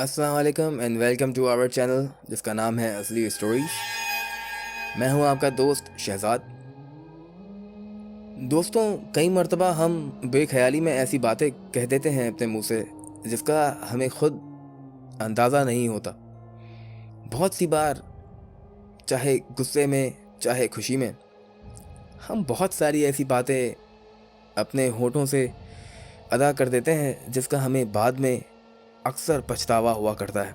السلام علیکم and welcome to our channel جس کا نام ہے اصلی اسٹوریز۔ میں ہوں آپ کا دوست شہزاد۔ دوستوں، کئی مرتبہ ہم بے خیالی میں ایسی باتیں کہہ دیتے ہیں اپنے منہ سے جس کا ہمیں خود اندازہ نہیں ہوتا۔ بہت سی بار، چاہے غصے میں چاہے خوشی میں، ہم بہت ساری ایسی باتیں اپنے ہونٹوں سے ادا کر دیتے ہیں جس کا ہمیں بعد میں اکثر پچھتاوا ہوا کرتا ہے۔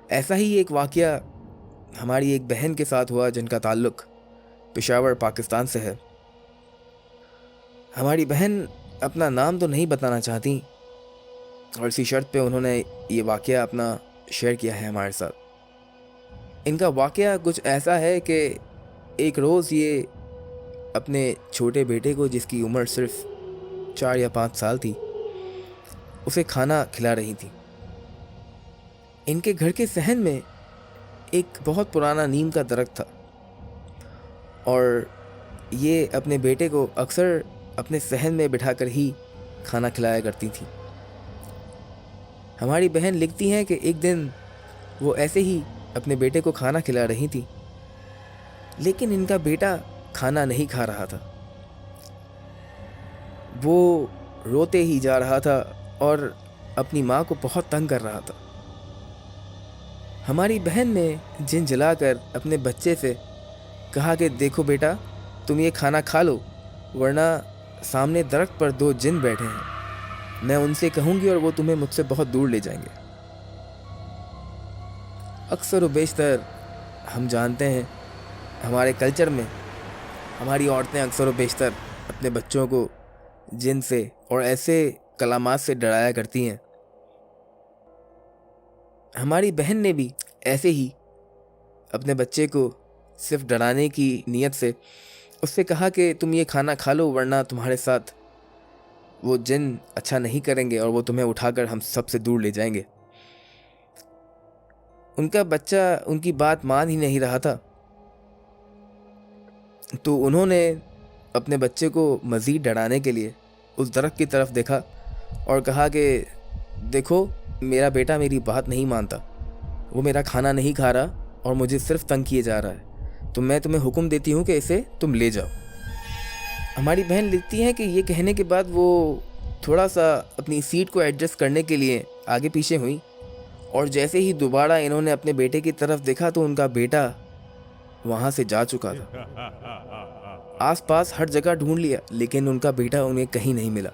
ایسا ہی ایک واقعہ ہماری ایک بہن کے ساتھ ہوا جن کا تعلق پشاور پاکستان سے ہے۔ ہماری بہن اپنا نام تو نہیں بتانا چاہتی اور اسی شرط پہ انہوں نے یہ واقعہ اپنا شیئر کیا ہے ہمارے ساتھ۔ ان کا واقعہ کچھ ایسا ہے کہ ایک روز یہ اپنے چھوٹے بیٹے کو، جس کی عمر صرف 4 یا 5 سال تھی، اسے کھانا کھلا رہی تھی۔ ان کے گھر کے صحن میں ایک بہت پرانا نیم کا درخت تھا اور یہ اپنے بیٹے کو اکثر اپنے صحن میں بٹھا کر ہی کھانا کھلایا کرتی تھی۔ ہماری بہن لکھتی ہیں کہ ایک دن وہ ایسے ہی اپنے بیٹے کو کھانا کھلا رہی تھی، لیکن ان کا بیٹا کھانا نہیں کھا رہا تھا۔ وہ روتے ہی جا رہا تھا اور اپنی ماں کو بہت تنگ کر رہا تھا۔ ہماری بہن نے جن جلا کر اپنے بچے سے کہا کہ دیکھو بیٹا، تم یہ کھانا کھا لو، ورنہ سامنے درخت پر 2 جن بیٹھے ہیں، میں ان سے کہوں گی اور وہ تمہیں مجھ سے بہت دور لے جائیں گے۔ اکثر و بیشتر ہم جانتے ہیں، ہمارے کلچر میں ہماری عورتیں اکثر و بیشتر اپنے بچوں کو جن سے اور ایسے کلمات سے ڈرایا کرتی ہیں۔ ہماری بہن نے بھی ایسے ہی اپنے بچے کو صرف ڈرانے کی نیت سے اس سے کہا کہ تم یہ کھانا کھا لو، ورنہ تمہارے ساتھ وہ جن اچھا نہیں کریں گے اور وہ تمہیں اٹھا کر ہم سب سے دور لے جائیں گے۔ ان کا بچہ ان کی بات مان ہی نہیں رہا تھا، تو انہوں نے اپنے بچے کو مزید ڈرانے کے لیے اس درخت کی طرف دیکھا اور کہا کہ دیکھو، میرا بیٹا میری بات نہیں مانتا، وہ میرا کھانا نہیں کھا رہا اور مجھے صرف تنگ کیے جا رہا ہے، تو میں تمہیں حکم دیتی ہوں کہ اسے تم لے جاؤ۔ ہماری بہن لکھتی ہیں کہ یہ کہنے کے بعد وہ تھوڑا سا اپنی سیٹ کو ایڈجسٹ کرنے کے لیے آگے پیچھے ہوئیں، اور جیسے ہی دوبارہ انہوں نے اپنے بیٹے کی طرف دیکھا تو ان کا بیٹا وہاں سے جا چکا تھا۔ آس پاس ہر جگہ ڈھونڈ لیا لیکن ان کا بیٹا انہیں کہیں نہیں ملا۔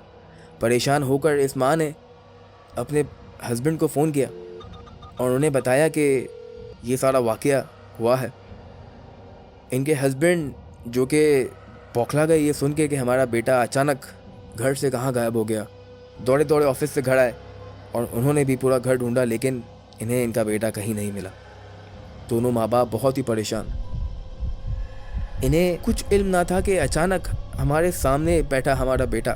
پریشان ہو کر اس ماں نے اپنے ہسبینڈ کو فون کیا اور انہیں بتایا کہ یہ سارا واقعہ ہوا ہے۔ ان کے ہسبینڈ، جو کہ بوکھلا گئے یہ سن کے کہ ہمارا بیٹا اچانک گھر سے کہاں غائب ہو گیا، دوڑے دوڑے آفس سے گھر آئے اور انہوں نے بھی پورا گھر ڈھونڈا لیکن انہیں ان کا بیٹا کہیں نہیں ملا۔ دونوں ماں باپ بہت ہی پریشان۔ انہیں کچھ علم نہ تھا کہ اچانک ہمارے سامنے بیٹھا ہمارا بیٹا،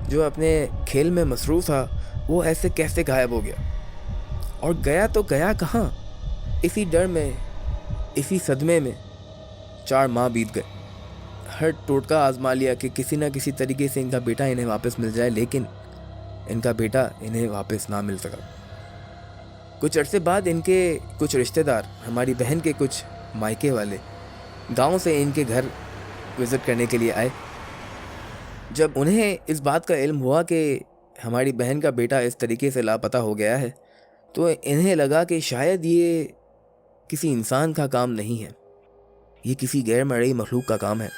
جو اپنے کھیل میں مصروف تھا، وہ ایسے کیسے غائب ہو گیا، اور گیا تو گیا کہاں۔ اسی ڈر میں، اسی صدمے میں 4 ماہ بیت گئے۔ ہر ٹوٹکا آزما لیا کہ کسی نہ کسی طریقے سے ان کا بیٹا انہیں واپس مل جائے، لیکن ان کا بیٹا انہیں واپس نہ مل سکا۔ کچھ عرصے بعد ان کے کچھ رشتہ دار، ہماری بہن کے کچھ مائکے والے، گاؤں سے ان کے گھر وزٹ کرنے کے لیے آئے۔ جب انہیں اس بات کا علم ہوا کہ ہماری بہن کا بیٹا اس طریقے سے لاپتہ ہو گیا ہے، تو انہیں لگا کہ شاید یہ کسی انسان کا کام نہیں ہے، یہ کسی غیر مرئی مخلوق کا کام ہے۔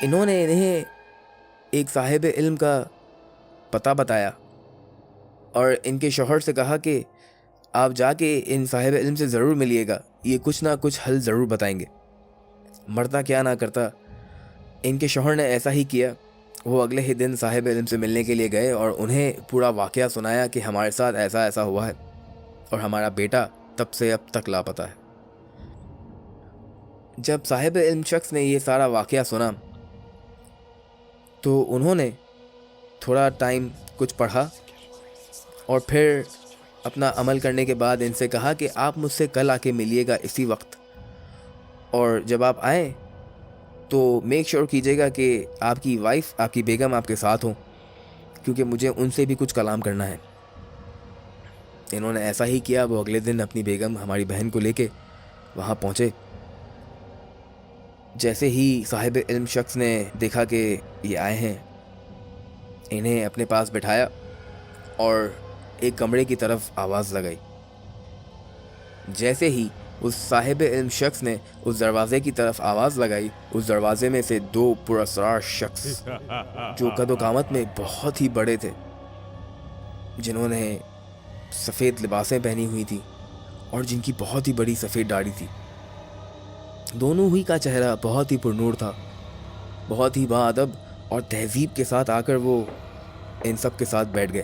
انہوں نے انہیں ایک صاحب علم کا پتہ بتایا اور ان کے شوہر سے کہا کہ آپ جا کے ان صاحب علم سے ضرور ملیے گا، یہ کچھ نہ کچھ حل ضرور بتائیں گے۔ مرتا کیا نہ کرتا، ان کے شوہر نے ایسا ہی کیا۔ وہ اگلے ہی دن صاحب علم سے ملنے کے لیے گئے اور انہیں پورا واقعہ سنایا کہ ہمارے ساتھ ایسا ایسا ہوا ہے اور ہمارا بیٹا تب سے اب تک لاپتہ ہے۔ جب صاحب علم شخص نے یہ سارا واقعہ سنا تو انہوں نے تھوڑا ٹائم کچھ پڑھا اور پھر اپنا عمل کرنے کے بعد ان سے کہا کہ آپ مجھ سے کل آ کے ملیے گا اسی وقت، اور جب آپ آئیں تو میک شیور کیجیے گا کہ آپ کی وائف، آپ کی بیگم آپ کے ساتھ ہوں، کیونکہ مجھے ان سے بھی کچھ کلام کرنا ہے۔ انہوں نے ایسا ہی کیا. وہ اگلے دن اپنی بیگم ہماری بہن کو لے کے وہاں پہنچے. جیسے ہی صاحب علم شخص نے دیکھا کہ یہ آئے ہیں, انہیں اپنے پاس بٹھایا اور ایک کمرے کی طرف آواز لگائی. جیسے ہی اس صاحب علم شخص نے اس دروازے کی طرف آواز لگائی, اس دروازے میں سے 2 پراسرار شخص جو قد و قامت میں بہت ہی بڑے تھے, جنہوں نے سفید لباسیں پہنی ہوئی تھی اور جن کی بہت ہی بڑی سفید داڑھی تھی. دونوں ہی کا چہرہ بہت ہی پرنور تھا, بہت ہی باادب اور تہذیب کے ساتھ آ کر وہ ان سب کے ساتھ بیٹھ گئے.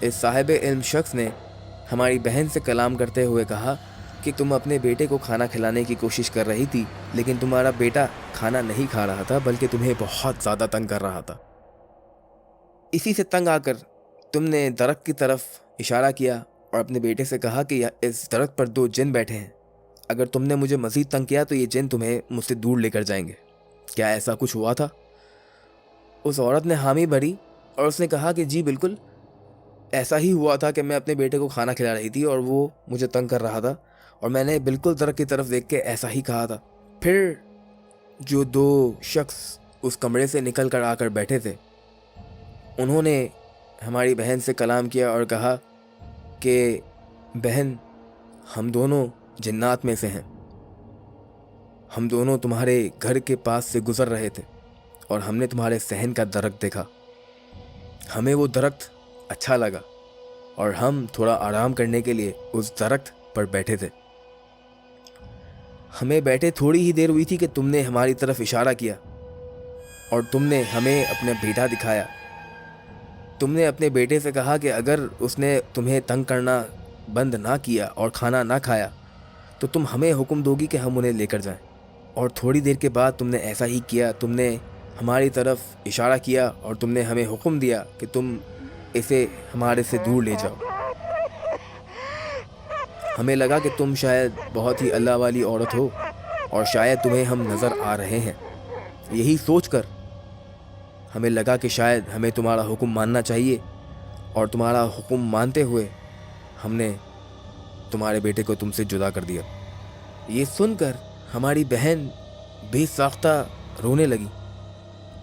اس صاحب علم شخص نے ہماری بہن سے کلام کرتے ہوئے کہا کہ تم اپنے بیٹے کو کھانا کھلانے کی کوشش کر رہی تھی, لیکن تمہارا بیٹا کھانا نہیں کھا رہا تھا بلکہ تمہیں بہت زیادہ تنگ کر رہا تھا. اسی سے تنگ آ کر تم نے درخت کی طرف اشارہ کیا اور اپنے بیٹے سے کہا کہ اس درخت پر 2 جن بیٹھے ہیں, اگر تم نے مجھے مزید تنگ کیا تو یہ جن تمہیں مجھ سے دور لے کر جائیں گے. کیا ایسا کچھ ہوا تھا؟ اس عورت نے حامی بھری اور اس نے کہا کہ جی بالکل ایسا ہی ہوا تھا کہ میں اپنے بیٹے کو کھانا کھلا رہی تھی اور وہ مجھے تنگ کر رہا تھا, اور میں نے بالکل درخت کی طرف دیکھ کے ایسا ہی کہا تھا. پھر جو 2 شخص اس کمرے سے نکل کر آ کر بیٹھے تھے, انہوں نے ہماری بہن سے کلام کیا اور کہا کہ بہن, ہم دونوں جنات میں سے ہیں, ہم دونوں تمہارے گھر کے پاس سے گزر رہے تھے اور ہم نے تمہارے صحن کا درخت دیکھا. ہمیں وہ درخت اچھا لگا اور ہم تھوڑا آرام کرنے کے لیے اس درخت پر بیٹھے تھے. ہمیں بیٹھے تھوڑی ہی دیر ہوئی تھی کہ تم نے ہماری طرف اشارہ کیا اور تم نے ہمیں اپنا بیٹا دکھایا. تم نے اپنے بیٹے سے کہا کہ اگر اس نے تمہیں تنگ کرنا بند نہ کیا اور کھانا نہ کھایا تو تم ہمیں حکم دو گی کہ ہم انہیں لے کر جائیں. اور تھوڑی دیر کے بعد تم نے ایسا ہی کیا, تم نے ہماری طرف اشارہ کیا اور تم نے ہمیں حکم دیا کہ تم اسے ہمارے سے دور لے جاؤ. ہمیں لگا کہ تم شاید بہت ہی اللہ والی عورت ہو اور شاید تمہیں ہم نظر آ رہے ہیں. یہی سوچ کر ہمیں لگا کہ شاید ہمیں تمہارا حکم ماننا چاہیے, اور تمہارا حکم مانتے ہوئے ہم نے تمہارے بیٹے کو تم سے جدا کر دیا. یہ سن کر ہماری بہن بے ساختہ رونے لگی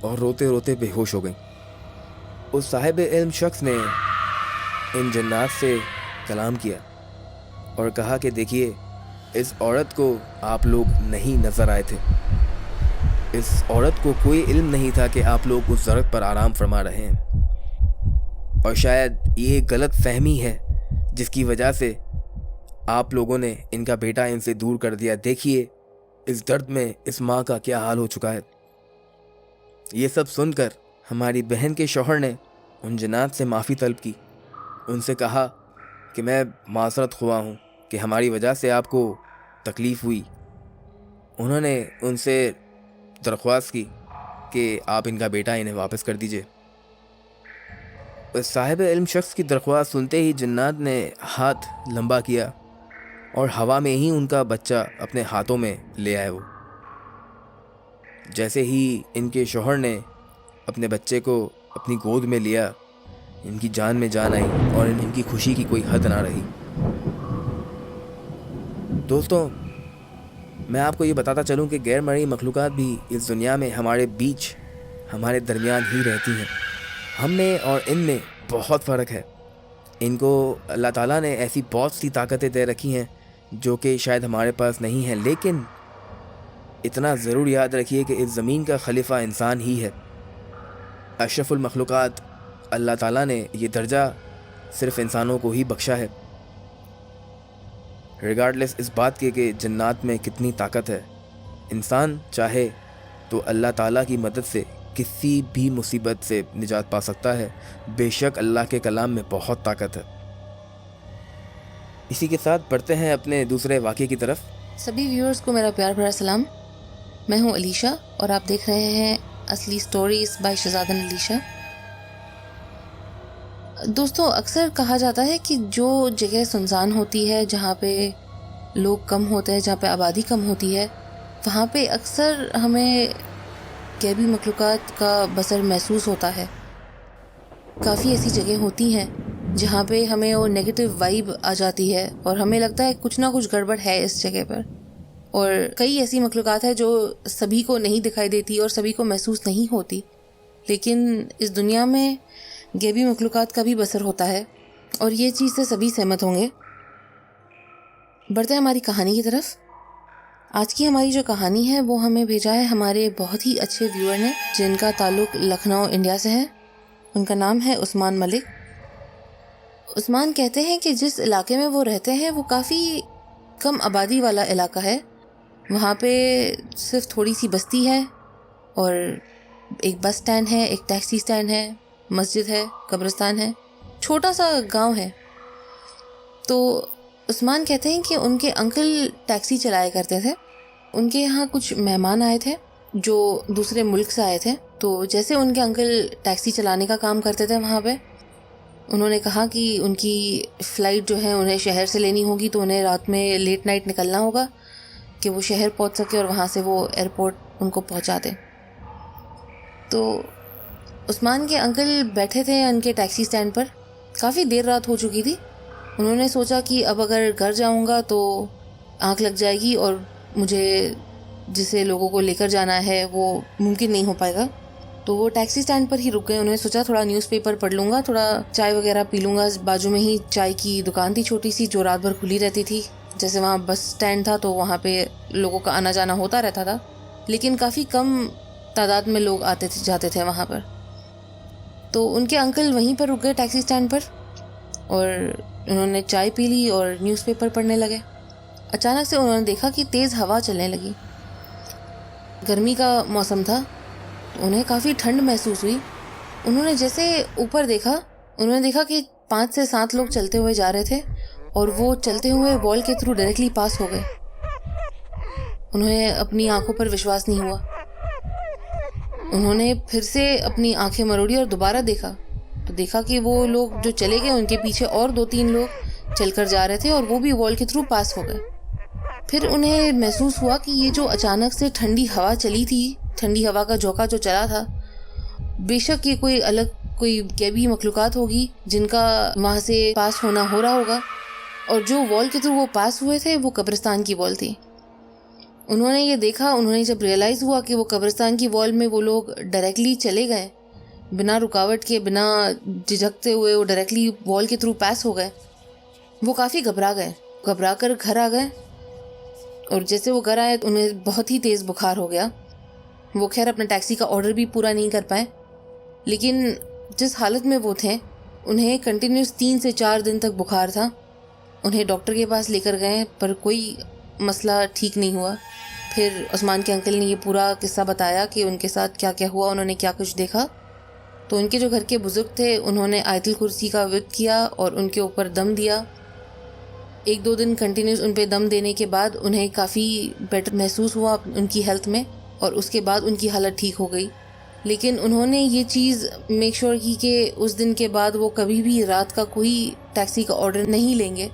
اور روتے روتے بے ہوش ہو گئی. اس صاحب علم شخص نے ان جنات سے کلام کیا اور کہا کہ دیکھیے, اس عورت کو آپ لوگ نہیں نظر آئے تھے, اس عورت کو کوئی علم نہیں تھا کہ آپ لوگ اس درخت پر آرام فرما رہے ہیں, اور شاید یہ غلط فہمی ہے جس کی وجہ سے آپ لوگوں نے ان کا بیٹا ان سے دور کر دیا. دیکھیے اس درد میں اس ماں کا کیا حال ہو چکا ہے. یہ سب سن کر ہماری بہن کے شوہر نے ان جنات سے معافی طلب کی. ان سے کہا کہ میں معذرت خواہ ہوں کہ ہماری وجہ سے آپ کو تکلیف ہوئی. انہوں نے ان سے درخواست کی کہ آپ ان کا بیٹا انہیں واپس کر دیجئے. اس صاحب علم شخص کی درخواست سنتے ہی جنات نے ہاتھ لمبا کیا اور ہوا میں ہی ان کا بچہ اپنے ہاتھوں میں لے آئے. وہ جیسے ہی ان کے شوہر نے اپنے بچے کو اپنی گود میں لیا, ان کی جان میں جان آئی اور ان کی خوشی کی کوئی حد نہ رہی. دوستوں, میں آپ کو یہ بتاتا چلوں کہ غیر مرئی مخلوقات بھی اس دنیا میں ہمارے بیچ, ہمارے درمیان ہی رہتی ہیں. ہم میں اور ان میں بہت فرق ہے. ان کو اللہ تعالیٰ نے ایسی بہت سی طاقتیں دے رکھی ہیں جو کہ شاید ہمارے پاس نہیں ہیں, لیکن اتنا ضرور یاد رکھیے کہ اس زمین کا خلیفہ انسان ہی ہے. اشرف المخلوقات اللہ تعالیٰ نے یہ درجہ صرف انسانوں کو ہی بخشا ہے. ریگارڈلیس اس بات کے کہ جنات میں کتنی طاقت ہے, انسان چاہے تو اللہ تعالیٰ کی مدد سے کسی بھی مصیبت سے نجات پا سکتا ہے. بے شک اللہ کے کلام میں بہت طاقت ہے. اسی کے ساتھ بڑھتے ہیں اپنے دوسرے واقعے کی طرف. سبھی ویورز کو میرا پیار بھرا سلام. میں ہوں علیشا اور آپ دیکھ رہے ہیں اصلی سٹوریز بائی شہزادن علیشا. دوستوں, اکثر کہا جاتا ہے کہ جو جگہ سنسان ہوتی ہے, جہاں پہ لوگ کم ہوتے ہیں, جہاں پہ آبادی کم ہوتی ہے, وہاں پہ اکثر ہمیں غیبی مخلوقات کا بسر محسوس ہوتا ہے. کافی ایسی جگہ ہوتی ہیں جہاں پہ ہمیں وہ نیگیٹو وائب آ جاتی ہے اور ہمیں لگتا ہے کچھ نہ کچھ گڑبڑ ہے اس جگہ پر. اور کئی ایسی مخلوقات ہیں جو سبھی کو نہیں دکھائی دیتی اور سبھی کو محسوس نہیں ہوتی، لیکن اس دنیا میں غیبی مخلوقات کا بھی بسر ہوتا ہے، اور یہ چیز سے سبھی سہمت ہوں گے. بڑھتے ہیں ہماری کہانی کی طرف. آج کی ہماری جو کہانی ہے وہ ہمیں بھیجا ہے ہمارے بہت ہی اچھے ویور نے، جن کا تعلق لکھنؤ انڈیا سے ہے. ان کا نام ہے عثمان ملک. عثمان کہتے ہیں کہ جس علاقے میں وہ رہتے ہیں وہ کافی کم آبادی والا علاقہ ہے. وہاں پہ صرف تھوڑی سی بستی ہے اور ایک بس سٹینڈ ہے، ایک ٹیکسی سٹینڈ ہے، مسجد ہے، قبرستان ہے، چھوٹا سا گاؤں ہے. تو عثمان کہتے ہیں کہ ان کے انکل ٹیکسی چلایا کرتے تھے. ان کے یہاں کچھ مہمان آئے تھے جو دوسرے ملک سے آئے تھے. تو جیسے ان کے انکل ٹیکسی چلانے کا کام کرتے تھے وہاں پہ، انہوں نے کہا کہ ان کی فلائٹ جو ہے انہیں شہر سے لینی ہوگی، تو انہیں رات میں لیٹ نائٹ نکلنا ہوگا کہ وہ شہر پہنچ سکے اور وہاں سے وہ ایئرپورٹ ان کو پہنچا دے. تو عثمان کے انکل بیٹھے تھے ان کے ٹیکسی سٹینڈ پر. کافی دیر رات ہو چکی تھی. انہوں نے سوچا کہ اب اگر گھر جاؤں گا تو آنکھ لگ جائے گی اور مجھے جسے لوگوں کو لے کر جانا ہے وہ ممکن نہیں ہو پائے گا. تو وہ ٹیکسی سٹینڈ پر ہی رک گئے. انہوں نے سوچا تھوڑا نیوز پیپر پڑھ لوں گا، تھوڑا چائے وغیرہ پی لوں گا. بازو میں ہی چائے کی دکان تھی چھوٹی سی جو رات بھر کھلی رہتی تھی. جیسے وہاں بس سٹینڈ تھا تو وہاں پہ لوگوں کا آنا جانا ہوتا رہتا تھا، لیکن کافی کم تعداد میں لوگ آتے تھے جاتے تھے وہاں پر. تو ان کے انکل وہیں پر رک گئے ٹیکسی سٹینڈ پر اور انہوں نے چائے پی لی اور نیوز پیپر پڑھنے لگے. اچانک سے انہوں نے دیکھا کہ تیز ہوا چلنے لگی. گرمی کا موسم تھا، انہیں کافی ٹھنڈ محسوس ہوئی. انہوں نے جیسے اوپر دیکھا، انہوں نے دیکھا کہ 5 سے 7 لوگ چلتے ہوئے جا رہے تھے اور وہ چلتے ہوئے وال کے تھرو ڈائریکٹلی پاس ہو گئے. انہیں اپنی آنکھوں پر وشواس نہیں ہوا. انہوں نے پھر سے اپنی آنکھیں مروڑی اور دوبارہ دیکھا تو دیکھا کہ وہ لوگ جو چلے گئے ان کے پیچھے اور 2-3 لوگ چل کر جا رہے تھے اور وہ بھی وال کے تھرو پاس ہو گئے. پھر انہیں محسوس ہوا کہ یہ جو اچانک سے ٹھنڈی ہوا چلی تھی، ٹھنڈی ہوا کا جھونکا جو چلا تھا، بے شک یہ کوئی غیبی مخلوقات ہوگی جن کا وہاں سے پاس ہونا ہو رہا ہوگا. اور جو وال کے تھرو وہ پاس ہوئے تھے وہ قبرستان کی وال تھی. انہوں نے یہ دیکھا، انہوں نے جب ریئلائز ہوا کہ وہ قبرستان کی وال میں وہ لوگ ڈائریکٹلی چلے گئے، بنا رکاوٹ کے، بنا جھجکتے ہوئے وہ ڈائریکٹلی وال کے تھرو پاس ہو گئے. وہ کافی گھبرا کر گھر آ گئے. اور جیسے وہ گھر آئے انہیں بہت ہی تیز بخار ہو گیا. وہ خیر اپنا ٹیکسی کا آرڈر بھی پورا نہیں کر پائے، لیکن جس حالت میں وہ تھے انہیں کنٹینیوس 3 سے 4 دن تک بخار تھا. انہیں ڈاکٹر کے پاس لے کر گئے پر کوئی مسئلہ ٹھیک نہیں ہوا. پھر عثمان کے انکل نے یہ پورا قصہ بتایا کہ ان کے ساتھ کیا کیا ہوا، انہوں نے کیا کچھ دیکھا. تو ان کے جو گھر کے بزرگ تھے انہوں نے آیت الکرسی کا ورد کیا اور ان کے اوپر دم دیا. 1-2 دن کنٹینیوس ان پہ دم دینے کے بعد انہیں کافی بیٹر محسوس ہوا ان کی ہیلتھ میں، اور اس کے بعد ان کی حالت ٹھیک ہو گئی. لیکن انہوں نے یہ چیز میک شور کی کہ اس دن کے بعد وہ کبھی بھی رات کا کوئی ٹیکسی کا آرڈر نہیں لیں گے،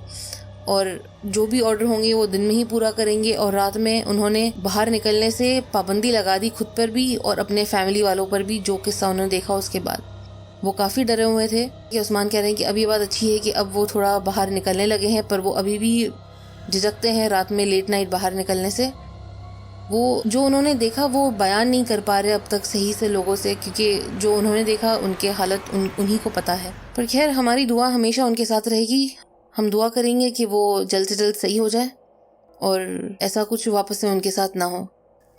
اور جو بھی آرڈر ہوں گے وہ دن میں ہی پورا کریں گے. اور رات میں انہوں نے باہر نکلنے سے پابندی لگا دی، خود پر بھی اور اپنے فیملی والوں پر بھی. جو قصہ انہوں نے دیکھا اس کے بعد وہ کافی ڈرے ہوئے تھے. کہ عثمان کہہ رہے ہیں کہ اب یہ بات اچھی ہے کہ اب وہ تھوڑا باہر نکلنے لگے ہیں، پر وہ ابھی بھی جھجکتے ہیں رات میں لیٹ نائٹ باہر نکلنے سے. وہ جو انہوں نے دیکھا وہ بیان نہیں کر پا رہے اب تک صحیح سے لوگوں سے، کیونکہ جو انہوں نے دیکھا ان کے حالت انہی کو پتہ ہے. پر خیر ہماری دعا ہمیشہ ان کے ساتھ رہے گی. ہم دعا کریں گے کہ وہ جلد سے جلد صحیح ہو جائے اور ایسا کچھ واپس سے ان کے ساتھ نہ ہو.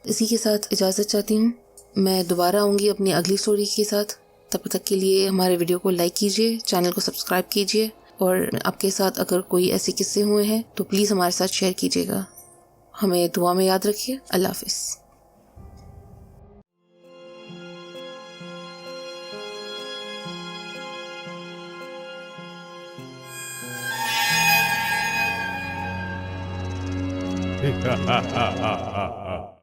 اسی کے ساتھ اجازت چاہتی ہوں. میں دوبارہ آؤں گی اپنی اگلی سٹوری کے ساتھ. تب تک کے لیے ہمارے ویڈیو کو لائک کیجیے، چینل کو سبسکرائب کیجیے، اور آپ کے ساتھ اگر کوئی ایسے قصے ہوئے ہیں تو پلیز ہمارے ساتھ شیئر کیجیے گا. ہمیں دعا میں یاد رکھیے. اللہ حافظ. Ha ha ha ha ha.